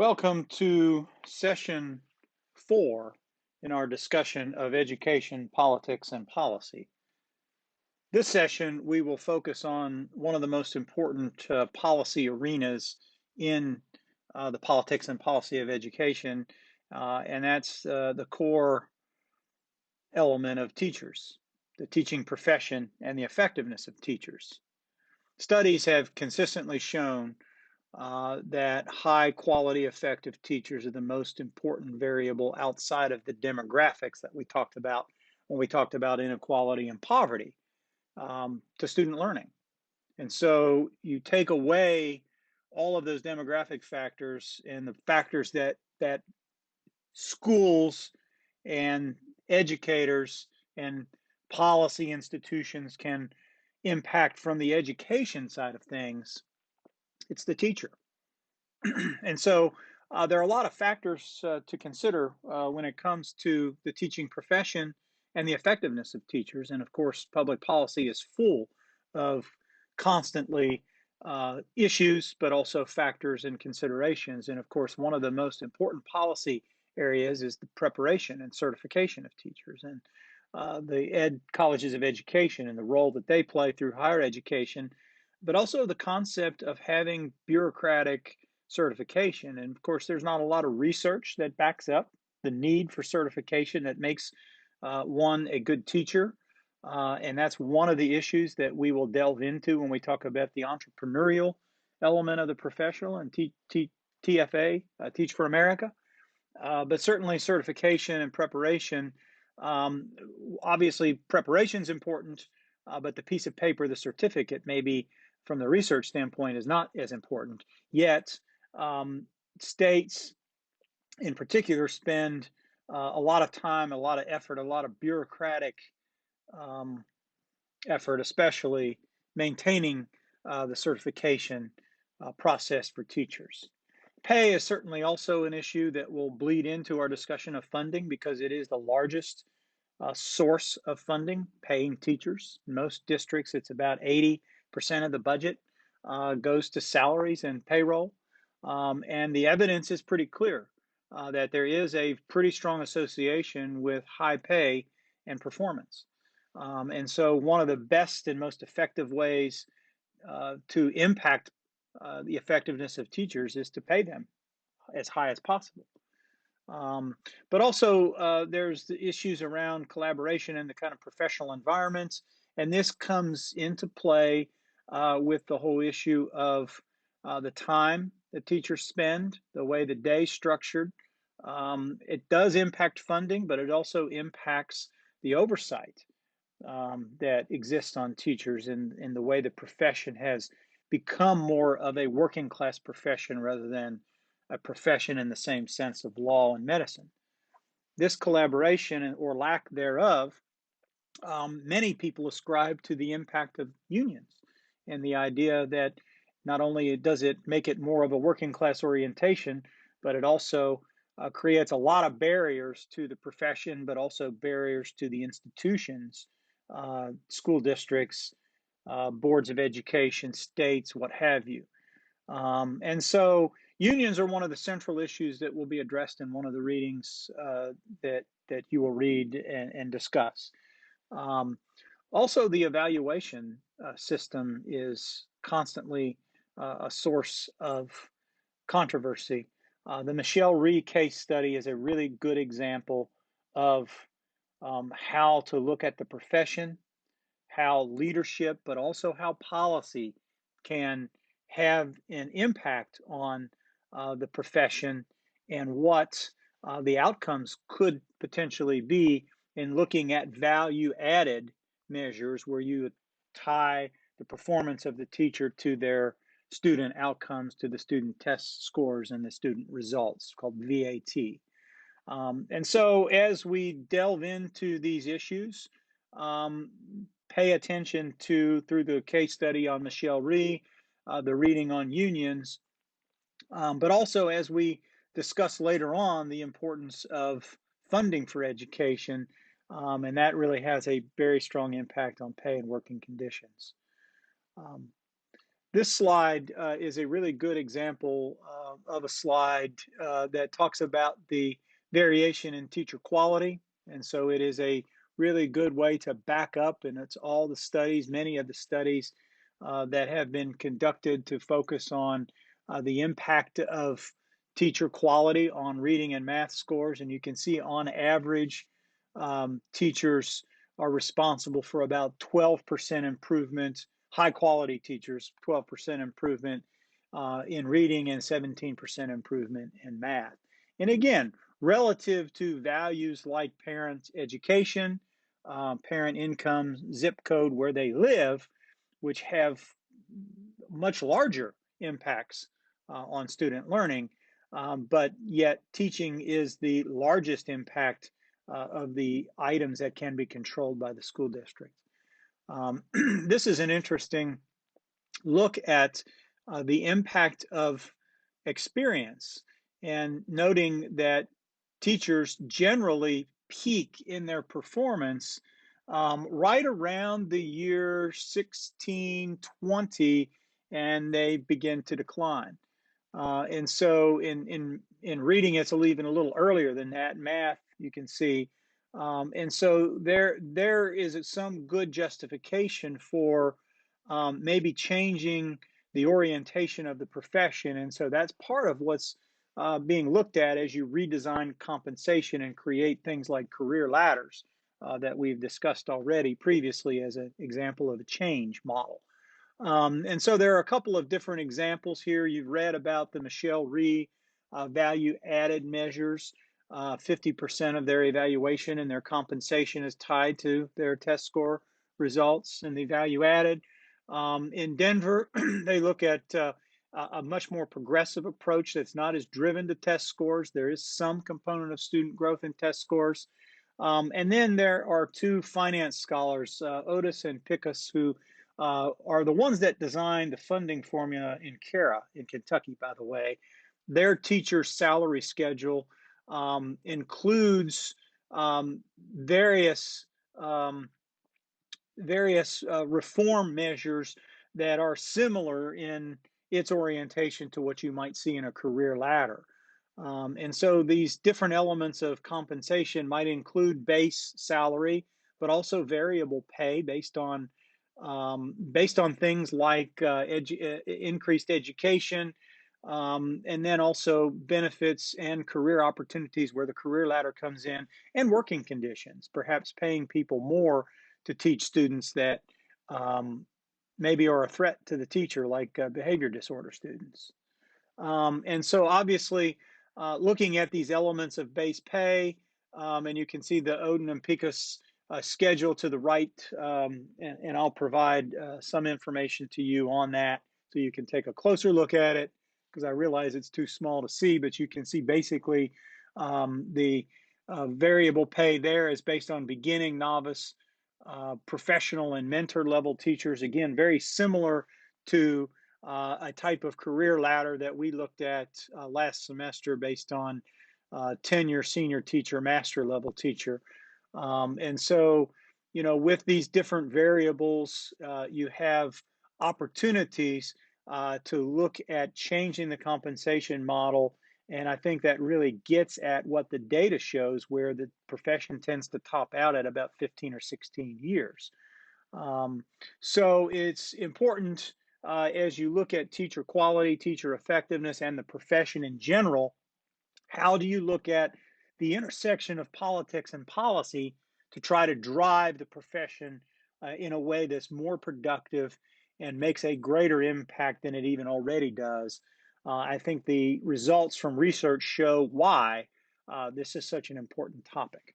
Welcome to session 4 in our discussion of education, politics, and policy. This session, we will focus on one of the most important policy arenas in the politics and policy of education, and that's the core element of teachers, the teaching profession, and the effectiveness of teachers. Studies have consistently shown that high quality, effective teachers are the most important variable outside of the demographics that we talked about when we talked about inequality and poverty to student learning. And so you take away all of those demographic factors and the factors that schools and educators and policy institutions can impact from the education side of things. It's the teacher. And so there are a lot of factors to consider when it comes to the teaching profession and the effectiveness of teachers. And of course, public policy is full of constantly issues, but also factors and considerations. And of course, one of the most important policy areas is the preparation and certification of teachers. And the colleges of education and the role that they play through higher education, but also the concept of having bureaucratic certification. And of course, there's not a lot of research that backs up the need for certification that makes one a good teacher. And that's one of the issues that we will delve into when we talk about the entrepreneurial element of the professional and TFA, Teach for America. But certainly certification and preparation. Um, Obviously, preparation is important, but the piece of paper, the certificate, maybe from the research standpoint, is not as important. Yet, um, states in particular spend a lot of time, a lot of effort, a lot of bureaucratic um, effort, especially maintaining the certification process for teachers. Pay is certainly also an issue that will bleed into our discussion of funding because it is the largest source of funding, paying teachers. In most districts, it's about 80% of the budget goes to salaries and payroll. And the evidence is pretty clear that there is a pretty strong association with high pay and performance. And so, one of the best and most effective ways to impact the effectiveness of teachers is to pay them as high as possible. Um, but also, there's the issues around collaboration and the kind of professional environments. And this comes into play with the whole issue of the time that teachers spend, the way the day's structured. It does impact funding, but it also impacts the oversight that exists on teachers in the way the profession has become more of a working class profession rather than a profession in the same sense of law and medicine. This collaboration or lack thereof, many people ascribe to the impact of unions and the idea that not only does it make it more of a working class orientation, but it also creates a lot of barriers to the profession, but also barriers to the institutions, school districts, boards of education, states, what have you. And so unions are one of the central issues that will be addressed in one of the readings that you will read and discuss. Um, Also, the evaluation system is constantly a source of controversy. The Michelle Rhee case study is a really good example of how to look at the profession, how leadership, but also how policy can have an impact on the profession and what the outcomes could potentially be in looking at value added measures where you tie the performance of the teacher to their student outcomes, to the student test scores and the student results, called VAT. And so, as we delve into these issues, pay attention to, through the case study on Michelle Rhee, the reading on unions, but also as we discuss later on the importance of funding for education, and that really has a very strong impact on pay and working conditions. Um, This slide is a really good example of a slide that talks about the variation in teacher quality. And so it is a really good way to back up, and it's all the studies, many of the studies that have been conducted to focus on the impact of teacher quality on reading and math scores. And you can see on average, teachers are responsible for about 12% improvement. High quality teachers, 12% improvement in reading and 17% improvement in math. And again, relative to values like parent education, parent income, zip code where they live, which have much larger impacts on student learning, but yet teaching is the largest impact of the items that can be controlled by the school district. This is an interesting look at the impact of experience and noting that teachers generally peak in their performance right around the year 16, 20, and they begin to decline. And so in reading, it's even a little earlier than that. Math, you can see. And so there is some good justification for maybe changing the orientation of the profession. And so that's part of what's being looked at as you redesign compensation and create things like career ladders that we've discussed already previously as an example of a change model. And so there are a couple of different examples here. You've read about the Michelle Rhee value added measures. 50% of their evaluation and their compensation is tied to their test score results and the value added. In Denver, they look at a much more progressive approach that's not as driven to test scores. There is some component of student growth in test scores. And then there are two finance scholars, Otis and Pickus, who are the ones that designed the funding formula in CARA in Kentucky, by the way. Their teacher salary schedule includes various reform measures that are similar in its orientation to what you might see in a career ladder. And so these different elements of compensation might include base salary, but also variable pay based on things like increased education, and then also benefits and career opportunities where the career ladder comes in, and working conditions, perhaps paying people more to teach students that maybe are a threat to the teacher, like behavior disorder students. And so obviously, looking at these elements of base pay, and you can see the Odin and Picus schedule to the right, and I'll provide some information to you on that so you can take a closer look at it, because I realize it's too small to see, but you can see basically the variable pay there is based on beginning, novice, professional, and mentor level teachers. Again, very similar to a type of career ladder that we looked at last semester based on tenure, senior teacher, master level teacher. And so, you know, with these different variables, you have opportunities to look at changing the compensation model. And I think that really gets at what the data shows, where the profession tends to top out at about 15 or 16 years. So it's important as you look at teacher quality, teacher effectiveness, and the profession in general, how do you look at the intersection of politics and policy to try to drive the profession in a way that's more productive and makes a greater impact than it even already does? I think the results from research show why this is such an important topic.